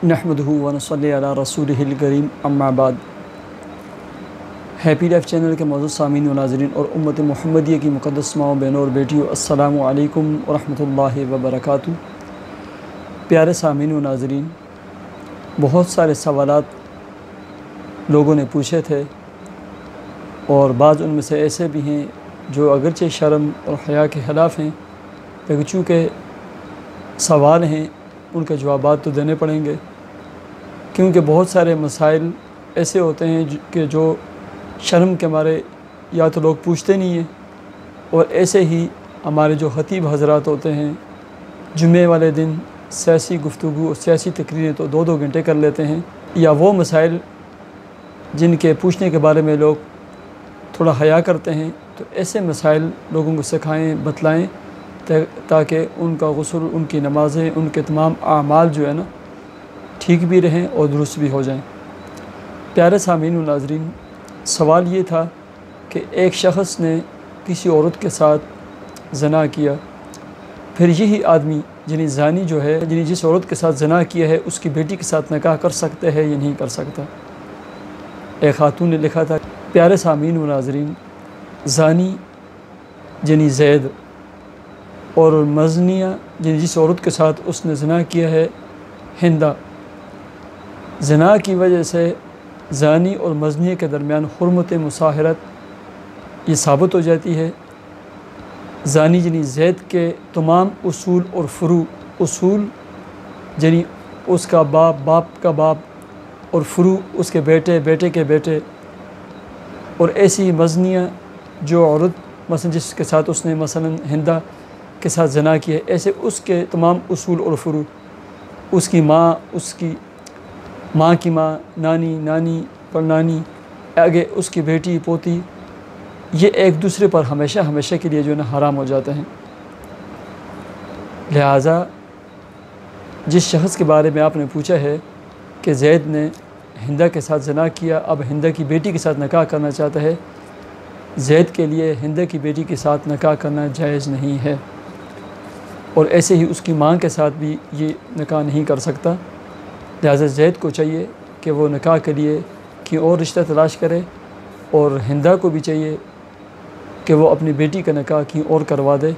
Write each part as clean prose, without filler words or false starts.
نحمدہ و نصلی علی رسولہ الکریم اما بعد۔ ہیپی لائف چینل کے معزز سامعین و ناظرین اور امت محمدیہ کی مقدس ماؤں بہنوں اور بیٹیوں، السلام علیکم ورحمۃ اللہ وبرکاتہ۔ پیارے سامعین و ناظرین، بہت سارے سوالات لوگوں نے پوچھے تھے اور بعض ان میں سے ایسے بھی ہیں جو اگرچہ شرم اور حیا کے خلاف ہیں، لیکن چونکہ سوال ہیں ان کے جوابات تو دینے پڑیں گے، کیونکہ بہت سارے مسائل ایسے ہوتے ہیں کہ جو شرم کے مارے یا تو لوگ پوچھتے نہیں ہیں، اور ایسے ہی ہمارے جو خطیب حضرات ہوتے ہیں جمعے والے دن سیاسی گفتگو اور سیاسی تقریریں تو 2 گھنٹے کر لیتے ہیں، یا وہ مسائل جن کے پوچھنے کے بارے میں لوگ تھوڑا حیا کرتے ہیں، تو ایسے مسائل لوگوں کو سکھائیں، بتلائیں، تاکہ ان کا غسل، ان کی نمازیں، ان کے تمام اعمال جو ہے نا ٹھیک بھی رہیں اور درست بھی ہو جائیں۔ پیارے سامعین و ناظرین، سوال یہ تھا کہ ایک شخص نے کسی عورت کے ساتھ زنا کیا، پھر یہی آدمی یعنی زانی جو ہے، جس عورت کے ساتھ زنا کیا ہے اس کی بیٹی کے ساتھ نکاح کر سکتے ہے یا نہیں کر سکتا؟ ایک خاتون نے لکھا تھا، پیارے سامعین و ناظرین، زانی یعنی زید اور مزنیہ جس عورت کے ساتھ اس نے زنا کیا ہے ہندہ، زنا کی وجہ سے زانی اور مزنیہ کے درمیان حرمت مصاہرت یہ ثابت ہو جاتی ہے۔ زانی یعنی زید کے تمام اصول اور فروع، اصول یعنی اس کا باپ، باپ کا باپ، اور فروع اس کے بیٹے، بیٹے کے بیٹے، اور ایسی مزنیہ جو عورت مثلا جس کے ساتھ اس نے مثلا ہندہ کے ساتھ زنا کیا ہے، ایسے اس کے تمام اصول اور فروع، اس کی ماں، اس کی ماں کی ماں، نانی، نانی پر نانی، آگے اس کی بیٹی، پوتی، یہ ایک دوسرے پر ہمیشہ ہمیشہ کے لیے جو ہے نا حرام ہو جاتے ہیں۔ لہٰذا جس شخص کے بارے میں آپ نے پوچھا ہے کہ زید نے ہندہ کے ساتھ زنا کیا، اب ہندہ کی بیٹی کے ساتھ نکاح کرنا چاہتا ہے، زید کے لیے ہندہ کی بیٹی کے ساتھ نکاح کرنا جائز نہیں ہے، اور ایسے ہی اس کی ماں کے ساتھ بھی یہ نکاح نہیں کر سکتا۔ لہٰذا زید کو چاہیے کہ وہ نکاح کے لیے کوئی اور رشتہ تلاش کرے، اور ہندہ کو بھی چاہیے کہ وہ اپنی بیٹی کا نکاح کہیں اور کروا دے۔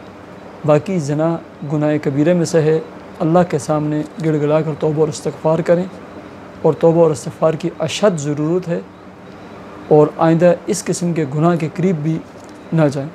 باقی زنا گناہ کبیرہ میں سے ہے، اللہ کے سامنے گڑ گڑا کر توبہ اور استغفار کریں، اور توبہ اور استغفار کی اشد ضرورت ہے، اور آئندہ اس قسم کے گناہ کے قریب بھی نہ جائیں۔